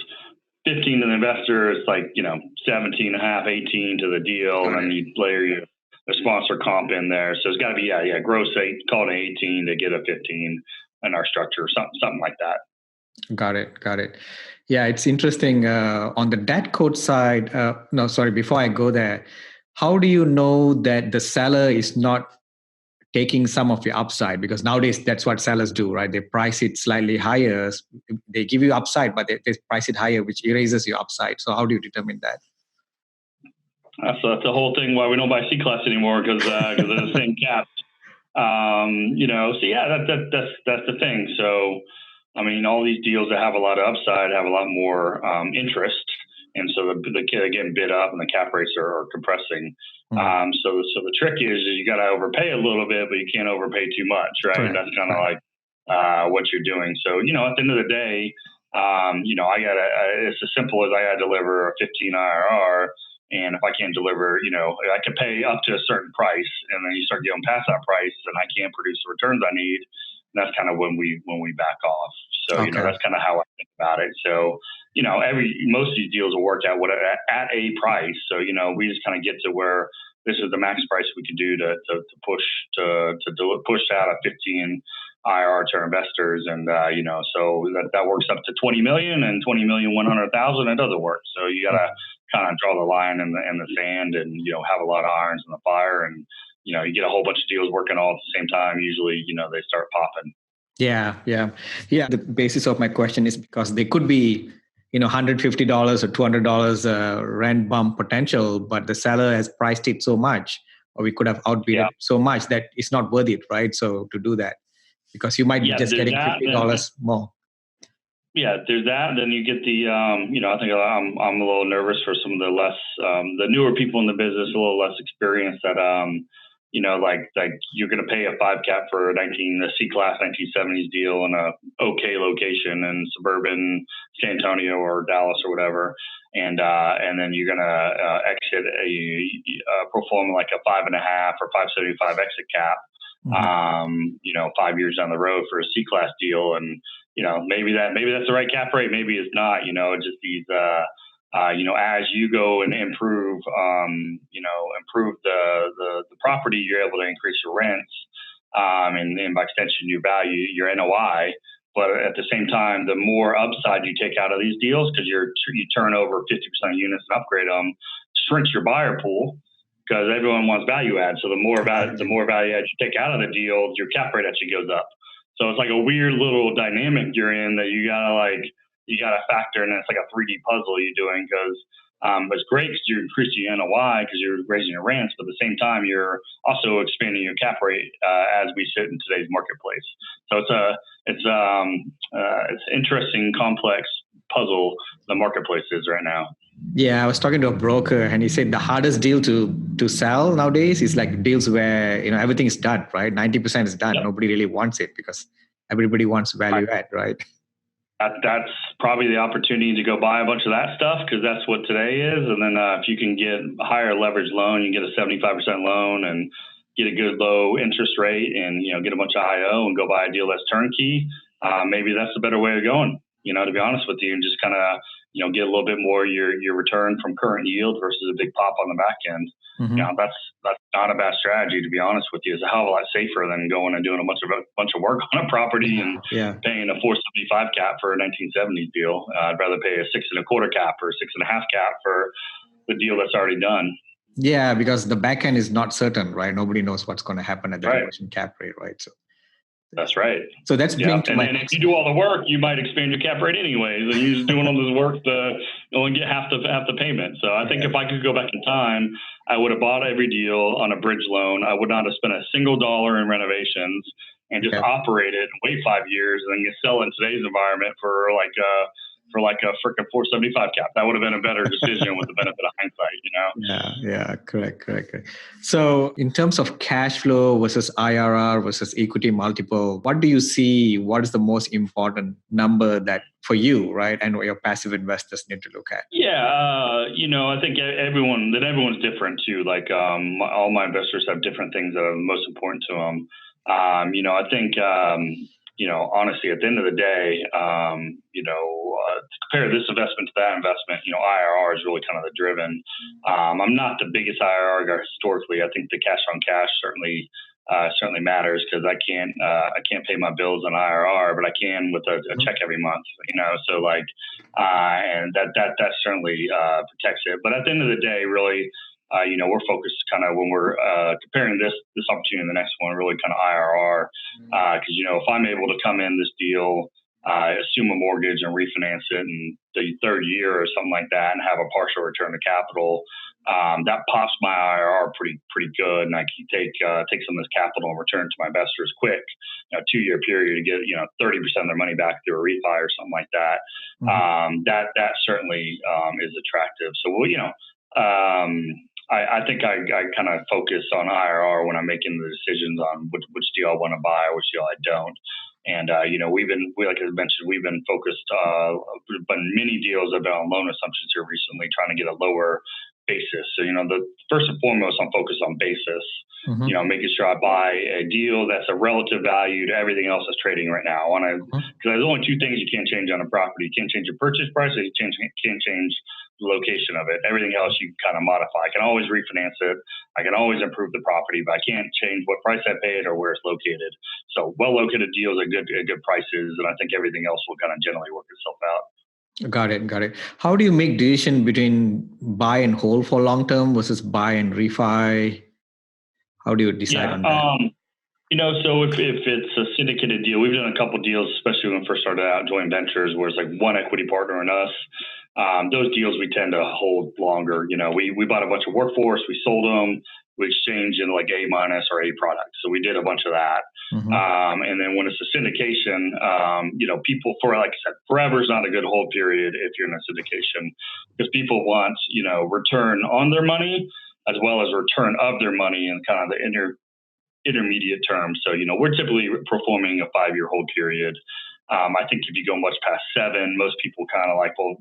15 to the investor, it's like, 17 and a half, 18 to the deal, and then you layer the sponsor comp in there. So it's got to be, gross 8, call it 18 to get a 15 in our structure, something like that. Got it. Yeah, it's interesting. On the debt quote side, before I go there, how do you know that the seller is not taking some of your upside? Because nowadays, that's what sellers do, right? They price it slightly higher. They give you upside, but they price it higher, which erases your upside. So how do you determine that? So that's the whole thing why we don't buy C-Class anymore, because they're the same cap. So yeah, that's the thing. So, I mean, all these deals that have a lot of upside have a lot more interest, and so they getting bid up, and the cap rates are compressing. So the trick is you got to overpay a little bit, but you can't overpay too much, right? Correct. That's kind of like what you're doing. So, at the end of the day, it's as simple as I got to deliver a 15 IRR. And if I can't deliver, I can pay up to a certain price, and then you start getting past that price, and I can't produce the returns I need. And that's kind of when we back off. So that's kind of how I think about it. So most of these deals will work out at a price. So we just kind of get to where this is the max price we can do to push out a 15 IRR to our investors, and so that works up to 20 million and 20,100,000. It doesn't work. So you gotta kind of draw the line in the sand, and have a lot of irons in the fire, and you get a whole bunch of deals working all at the same time. Usually, they start popping. Yeah. The basis of my question is because they could be, $150 or $200 rent bump potential, but the seller has priced it so much, or we could have outbid it so much that it's not worth it, right? So to do that, because you might be just getting $50 more. Yeah, there's that. Then you get the, I think I'm a little nervous for some of the less, the newer people in the business, a little less experienced that, like you're going to pay a 5 cap for a C-class 1970s deal in a okay location in suburban San Antonio or Dallas or whatever. And then you're going to exit a pro forma like a 5.5 or 5.75 exit cap, 5 years down the road for a C-class deal. And, maybe that's the right cap rate. Maybe it's not, just these, as you go and improve the property, you're able to increase your rents, and by extension, your value, your NOI. But at the same time, the more upside you take out of these deals, because you turn over 50% of units and upgrade them, shrinks your buyer pool, because everyone wants value add. So the more value add you take out of the deal, your cap rate actually goes up. So it's like a weird little dynamic you're in that you gotta factor in. It's like a 3D puzzle you're doing, because it's great because you're increasing your NOI because you're raising your rents, but at the same time you're also expanding your cap rate as we sit in today's marketplace. So it's an interesting, complex puzzle the marketplace is right now. Yeah, I was talking to a broker, and he said the hardest deal to sell nowadays is like deals where everything is done, right? 90% is done. Yep. Nobody really wants it because everybody wants value add, right? That's probably the opportunity to go buy a bunch of that stuff, because that's what today is. And then if you can get a higher leverage loan, you can get a 75% loan and get a good low interest rate, and get a bunch of IO and go buy a deal that's turnkey. Maybe that's the better way of going. To be honest with you, and just kind of get a little bit more your return from current yield versus a big pop on the back end. That's not a bad strategy, to be honest with you. It's a hell of a lot safer than going and doing a bunch of work on a property and paying a 4.75 cap for a 1970s deal. I'd rather pay a 6.25 cap or 6.5 cap for the deal that's already done. Yeah, because the back end is not certain, right? Nobody knows what's going to happen at the conversion cap rate, right? So that's right. So that's and if you do all the work, you might expand your cap rate anyways. And you're just doing all this work to only get half the payment. So I think if I could go back in time, I would have bought every deal on a bridge loan. I would not have spent a single dollar in renovations, and just operate it and wait 5 years, and then you sell in today's environment for like a freaking 4.75 cap. That would have been a better decision with the benefit of hindsight, Yeah, correct. So in terms of cash flow versus IRR versus equity multiple, what do you see? What is the most important number that for you, right, and what your passive investors need to look at? Yeah, I think everyone's different too. Like all my investors have different things that are most important to them. I think, honestly, at the end of the day, to compare this investment to that investment, IRR is really kind of the driven. I'm not the biggest IRR guy historically. I think the cash on cash certainly matters, because I can't pay my bills on IRR, but I can with a check every month, so and that certainly protects it. But at the end of the day, really, we're focused kind of when we're comparing this opportunity and the next one, really kind of IRR, because if I'm able to come in this deal assume a mortgage and refinance it in the third year or something like that and have a partial return of capital, that pops my IRR pretty good, and I can take some of this capital and return it to my investors quick. 2-year period to get 30% of their money back through a refi or something like that. That certainly is attractive. So I think I kind of focus on IRR when I'm making the decisions on which deal I want to buy or which deal I don't. And like I mentioned, we've been focused on many deals have been on loan assumptions here recently, trying to get a lower basis. So the first and foremost, I'm focused on basis. Making sure I buy a deal that's a relative value to everything else that's trading right now. Because there's only two things you can't change on a property. You can't change your purchase price, or you can't change the location of it. Everything else you can kind of modify. I can always refinance it. I can always improve the property, but I can't change what price I paid or where it's located. So well-located deals are good prices, and I think everything else will kind of generally work itself out. Got it. How do you make decision between buy and hold for long term versus buy and refi? How do you decide on that? So if it's a syndicated deal, we've done a couple of deals, especially when we first started out, joint ventures, where it's like one equity partner and us. Those deals we tend to hold longer. We bought a bunch of workforce, we sold them, we exchanged in like A- or A products. So we did a bunch of that. And then when it's a syndication, people, like I said, forever is not a good hold period if you're in a syndication, because people want, return on their money as well as return of their money in kind of the intermediate term. So, we're typically performing a 5-year hold period. I think if you go much past 7, most people kind of like, well,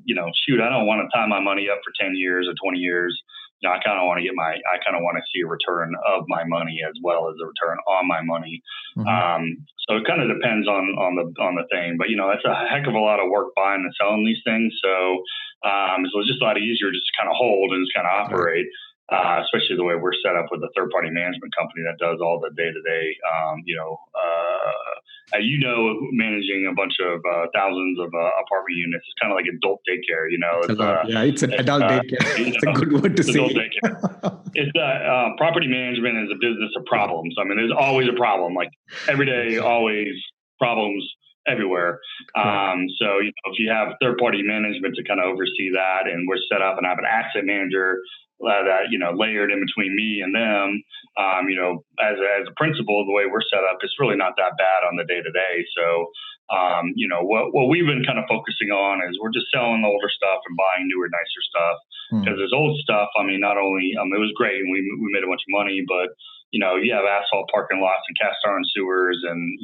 shoot, I don't want to tie my money up for 10 years or 20 years. I kind of want to see a return of my money as well as a return on my money. So it kind of depends on the thing, but it's a heck of a lot of work buying and selling these things. So it's just a lot easier just to kind of hold and just kind of operate. Especially the way we're set up with a third-party management company that does all the day-to-day, managing a bunch of thousands of apartment units. It's kind of like adult daycare, It's an adult daycare. It's a good word to say. It's property management is a business of problems. I mean, there's always a problem, like every day, always problems everywhere. So, if you have third-party management to kind of oversee that, and we're set up and have an asset manager that, layered in between me and them, as a principal, the way we're set up, it's really not that bad on the day to day. So, what we've been kind of focusing on is we're just selling older stuff and buying newer, nicer stuff. Because there's old stuff. I mean, not only, it was great and we made a bunch of money, but you have asphalt parking lots and cast iron sewers and,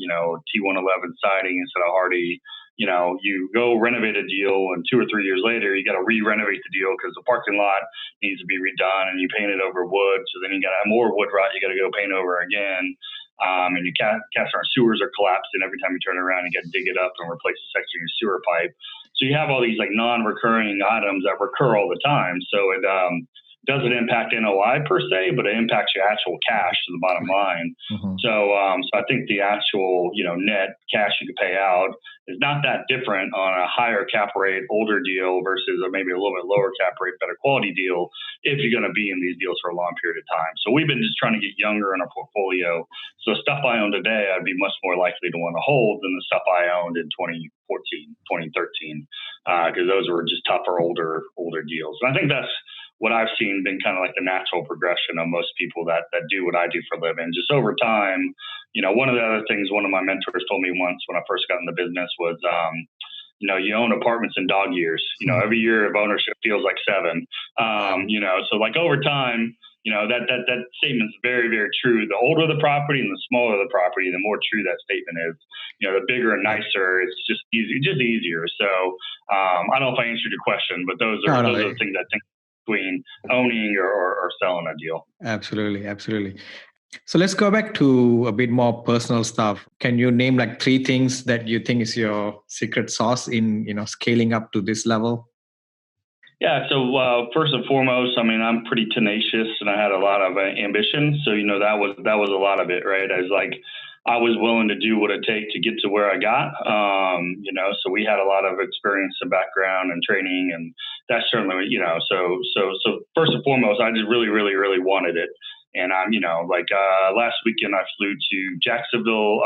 T111 siding instead of hardy. You go renovate a deal, and 2 or 3 years later, you got to re-renovate the deal because the parking lot needs to be redone, and you paint it over wood. So then you got to have more wood rot. You got to go paint over again. And your cast iron sewers are collapsing every time you turn around. You got to dig it up and replace the section of your sewer pipe. So you have all these like non-recurring items that recur all the time. So it doesn't impact NOI per se, but it impacts your actual cash to the bottom line. So I think the actual, net cash you could pay out is not that different on a higher cap rate, older deal versus maybe a little bit lower cap rate, better quality deal if you're going to be in these deals for a long period of time. So we've been just trying to get younger in our portfolio. So stuff I own today, I'd be much more likely to want to hold than the stuff I owned in 2014, 2013, because those were just tougher, older deals. And I think that's what I've seen been kind of like the natural progression of most people that do what I do for a living. Just over time, one of the other things one of my mentors told me once when I first got in the business was, you own apartments in dog years. Every year of ownership feels like 7. So like over time, that statement's very, very true. The older the property and the smaller the property, the more true that statement is. The bigger and nicer, it's just easier. So I don't know if I answered your question, but those are the things I think between owning or selling a deal. Absolutely. So let's go back to a bit more personal stuff. Can you name like 3 things that you think is your secret sauce in, scaling up to this level? Yeah. So first and foremost, I'm pretty tenacious and I had a lot of ambition. So, that was a lot of it, right? I was willing to do what it takes to get to where I got, so we had a lot of experience and background and training, and that's certainly, so first and foremost, I just really, really, really wanted it. And I'm, last weekend I flew to Jacksonville,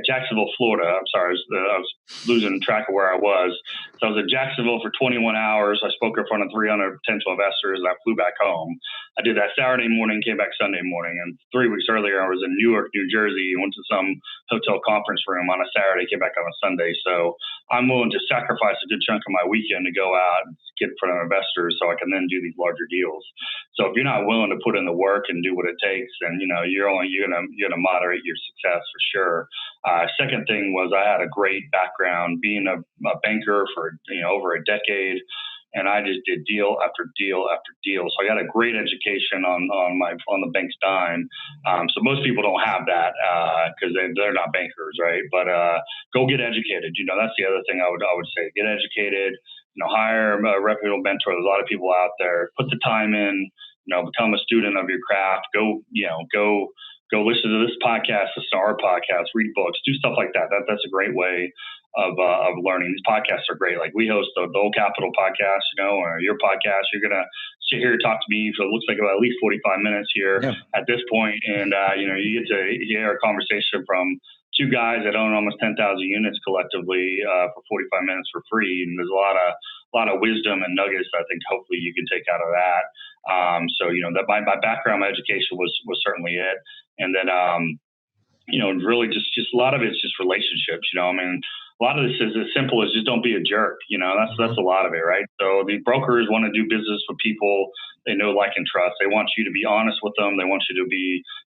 Jacksonville, Florida. I'm sorry, I was losing track of where I was. So I was in Jacksonville for 21 hours. I spoke in front of 300 potential investors, and I flew back home. I did that Saturday morning, came back Sunday morning, and 3 weeks earlier I was in Newark, New Jersey, went to some hotel conference room on a Saturday, came back on a Sunday. So I'm willing to sacrifice a good chunk of my weekend to go out and get in front of investors so I can then do these larger deals. So if you're not willing to put in the work and do what it takes, then you're gonna moderate your success for sure. Second thing was I had a great background being a banker for over a decade, and I just did deal after deal after deal. So I got a great education on the bank's dime. So most people don't have that because they're not bankers, right? But go get educated. That's the other thing I would say. Get educated. Hire a reputable mentor. There's a lot of people out there. Put the time in. Become a student of your craft. Go listen to this podcast, listen to our podcast, read books, do stuff like that. That's a great way of learning. These podcasts are great. Like we host the Old Capital podcast, or your podcast. You're gonna sit here and talk to me for it looks like about at least 45 minutes here at this point, and you get to hear a conversation from two guys that own almost 10,000 units collectively for 45 minutes for free. And there's a lot of wisdom and nuggets that I think hopefully you can take out of that. So that my background, my education was certainly it. And then, really just a lot of it's just relationships, a lot of this is as simple as just don't be a jerk. That's a lot of it, right? So the brokers want to do business with people they know, like, and trust. They want you to be honest with them. They want you to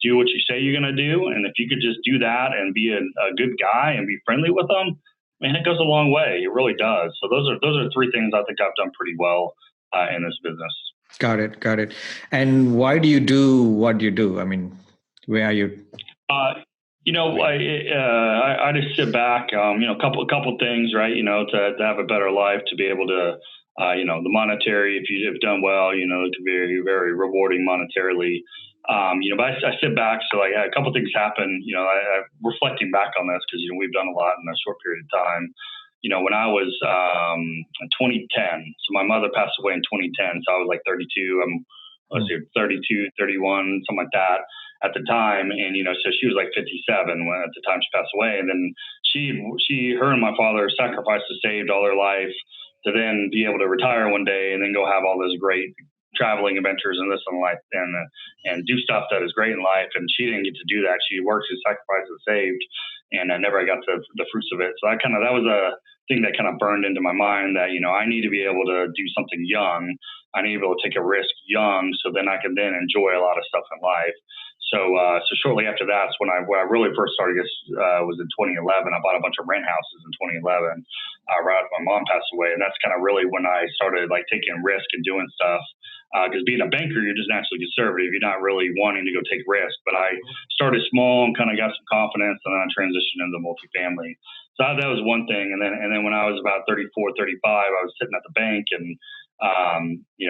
do what you say you're going to do. And if you could just do that and be a good guy and be friendly with them, man, it goes a long way. It really does. So those are three things I think I've done pretty well in this business. Got it. And why do you do what you do? Where are you? I just sit back, a couple things, right? To have a better life, to be able to, the monetary, if you've done well, it can be very, very rewarding monetarily. But I sit back. So a couple things happen, I reflecting back on this because, we've done a lot in a short period of time. When I was in 2010, so my mother passed away in 2010. So I was like 32, 32, 31, something like that at the time. And, so she was like 57 when at the time she passed away. And then her and my father sacrificed and saved all their life to then be able to retire one day and then go have all those great traveling adventures and this and life and do stuff that is great in life. And she didn't get to do that. She worked, she sacrificed and saved, and I never got the fruits of it. So that was a thing that kind of burned into my mind that, I need to be able to do something young. I need to be able to take a risk young so then I can then enjoy a lot of stuff in life. So shortly after that's when I really first started was in 2011. I bought a bunch of rent houses in 2011, right after my mom passed away. And that's kind of really when I started taking risk and doing stuff. Because being a banker, you're just naturally conservative. You're not really wanting to go take risks. But I started small and kind of got some confidence, and then I transitioned into multifamily. So that was one thing. And then when I was about 34, 35, I was sitting at the bank and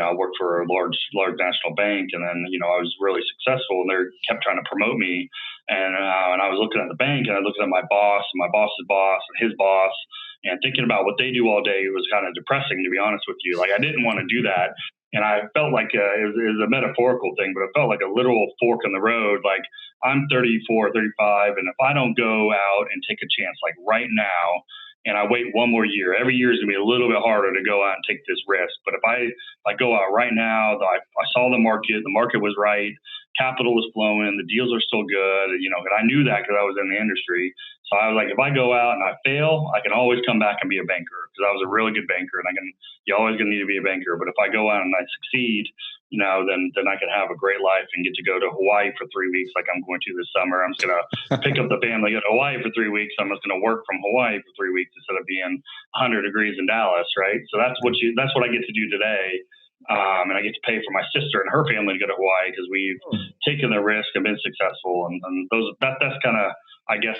I worked for a large national bank, and then, I was really successful, and they kept trying to promote me. And I was looking at the bank, and I looked at my boss and my boss's boss and his boss, and thinking about what they do all day was kind of depressing, to be honest with you. I didn't want to do that. And I felt like it was a metaphorical thing, but it felt like a literal fork in the road. Like, I'm 34, 35, and if I don't go out and take a chance, right now, and I wait one more year, every year is going to be a little bit harder to go out and take this risk. But if I go out right now, I saw the market was right, capital was flowing, the deals are still good, and I knew that because I was in the industry. So I was like, if I go out and I fail, I can always come back and be a banker, because I was a really good banker, and you're always going to need to be a banker. But if I go out and I succeed, then I can have a great life and get to go to Hawaii for 3 weeks like I'm going to this summer. I'm just going to pick up the family, go to Hawaii for 3 weeks. I'm just going to work from Hawaii for 3 weeks instead of being 100 degrees in Dallas, right? So that's what I get to do today. And I get to pay for my sister and her family to go to Hawaii because we've taken the risk and been successful. And that's kind of, I guess,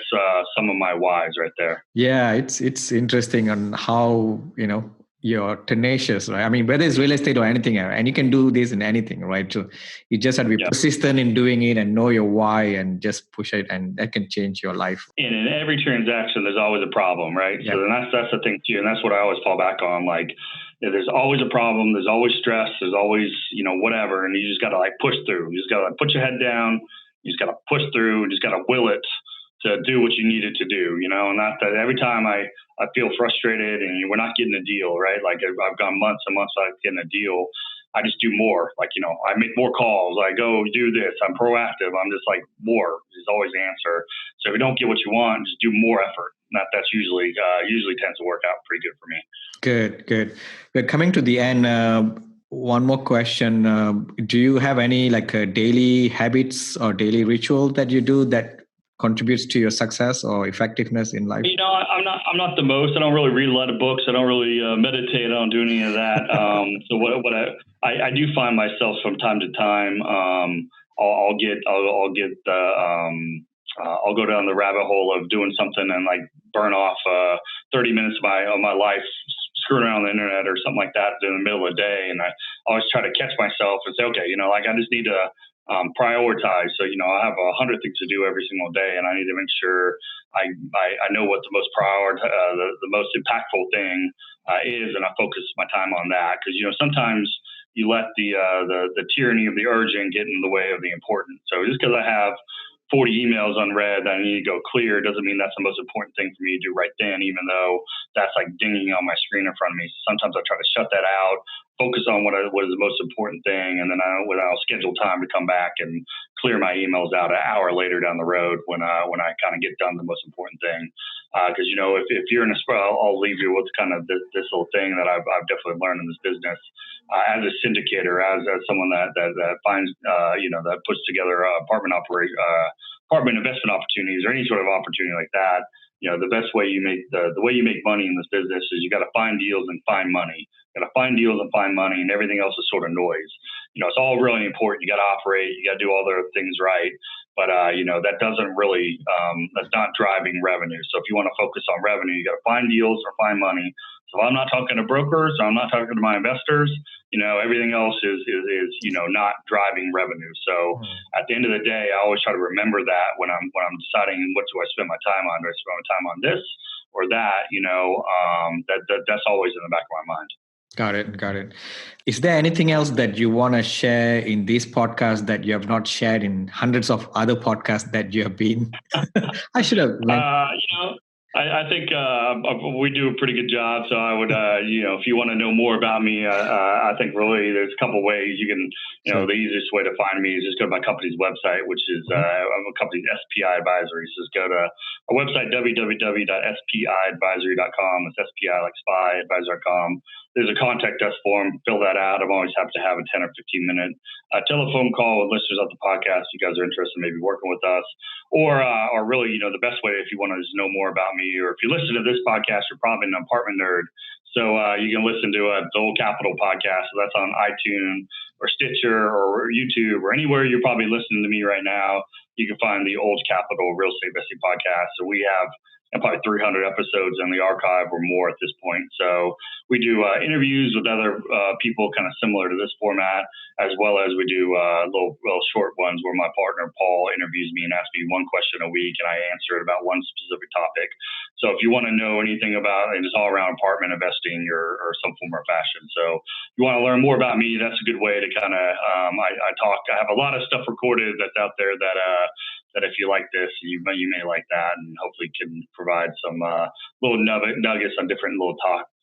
some of my whys right there. Yeah, it's interesting on how, you're tenacious, right? Whether it's real estate or anything, and you can do this in anything, right? So you just have to be persistent in doing it and know your why and just push it, and that can change your life. And in every transaction, there's always a problem, right? Yeah. So then that's the thing too, and that's what I always fall back on. There's always a problem, there's always stress, there's always, whatever, and you just got to push through. You just got to put your head down. You just got to push through. You just got to will it. to do what you needed to do, and not that every time I feel frustrated and we're not getting a deal, right? Like I've gone months and months without getting a deal. I just do more. Like, I make more calls. I go do this. I'm proactive. I'm just like more is always the answer. So if you don't get what you want, just do more effort. That's usually tends to work out pretty good for me. Good. We're coming to the end. One more question. Do you have any daily habits or daily ritual that you do that contributes to your success or effectiveness in life? I'm not the most. I don't really read a lot of books. I don't really meditate. I don't do any of that. So what I do find myself from time to time, I'll go down the rabbit hole of doing something and like burn off 30 minutes of my life screwing around the internet or something like that in the middle of the day. And I always try to catch myself and say, okay, I just need to prioritize. So, I have 100 things to do every single day, and I need to make sure I know what the most the most impactful thing is, and I focus my time on that. Because, sometimes you let the tyranny of the urgent get in the way of the important. So just because I have 40 emails unread that I need to go clear doesn't mean that's the most important thing for me to do right then, even though that's like dinging on my screen in front of me. So sometimes I try to shut that out, focus on what is the most important thing, and then I'll schedule time to come back and clear my emails out an hour later down the road when I kind of get done the most important thing. Because if you're in a spot, I'll leave you with kind of this little thing that I've definitely learned in this business as a syndicator, as someone that finds that puts together apartment investment opportunities or any sort of opportunity like that. The best way you make the way you make money in this business is you got to find deals and find money. You got to find deals and find money, and everything else is sort of noise. It's all really important. You got to operate. You got to do all the things right. But that doesn't really that's not driving revenue. So if you want to focus on revenue, you got to find deals or find money. So I'm not talking to brokers. I'm not talking to my investors. Everything else is not driving revenue. So at the end of the day, I always try to remember that when I'm deciding what do I spend my time on. Do I spend my time on this or that? That's always in the back of my mind. Got it. Is there anything else that you want to share in this podcast that you have not shared in hundreds of other podcasts that you have been? I should have. I think we do a pretty good job. So I would, if you want to know more about me, I think really there's a couple ways you can, the easiest way to find me is just go to my company's website, which is a company, SPI Advisory. So just go to our website, www.spiadvisory.com. It's SPI like SPI, advisory.com. There's a contact us form. Fill that out. I'm always happy to have a 10 or 15 minute telephone call with listeners of the podcast. You guys are interested in maybe working with us, or really, the best way if you want to just know more about me, or if you listen to this podcast, you're probably an apartment nerd. So you can listen to the Old Capital podcast. So that's on iTunes or Stitcher or YouTube or anywhere you're probably listening to me right now. You can find the Old Capital Real Estate Investing podcast. So we have probably 300 episodes in the archive or more at this point. So we do interviews with other people kind of similar to this format, as well as we do little short ones where my partner Paul interviews me and asks me one question a week and I answer it about one specific topic. So if you want to know anything about just all around apartment investing or some form or fashion. So if you want to learn more about me, that's a good way to kind of, I talk. I have a lot of stuff recorded that's out there that if you like this, you may like that, and hopefully can provide some little nuggets on different little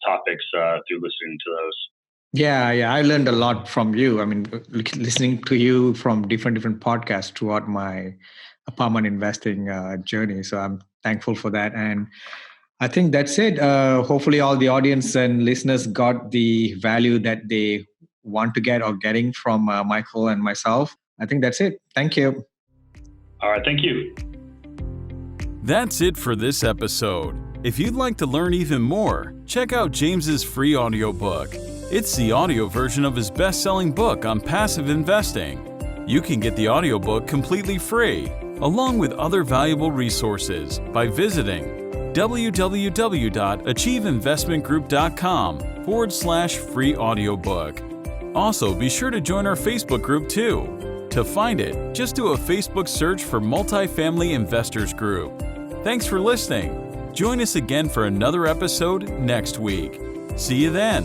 topics through listening to those. Yeah. I learned a lot from you. I mean, listening to you from different podcasts throughout my apartment investing journey. So I'm thankful for that. And I think that's it. Hopefully all the audience and listeners got the value that they want to get or getting from Michael and myself. I think that's it. Thank you. All right. Thank you. That's it for this episode. If you'd like to learn even more, check out James's free audiobook. It's the audio version of his best-selling book on passive investing. You can get the audiobook completely free, along with other valuable resources, by visiting www.achieveinvestmentgroup.com/free audiobook. Also, be sure to join our Facebook group too. To find it, just do a Facebook search for Multifamily Investors Group. Thanks for listening. Join us again for another episode next week. See you then.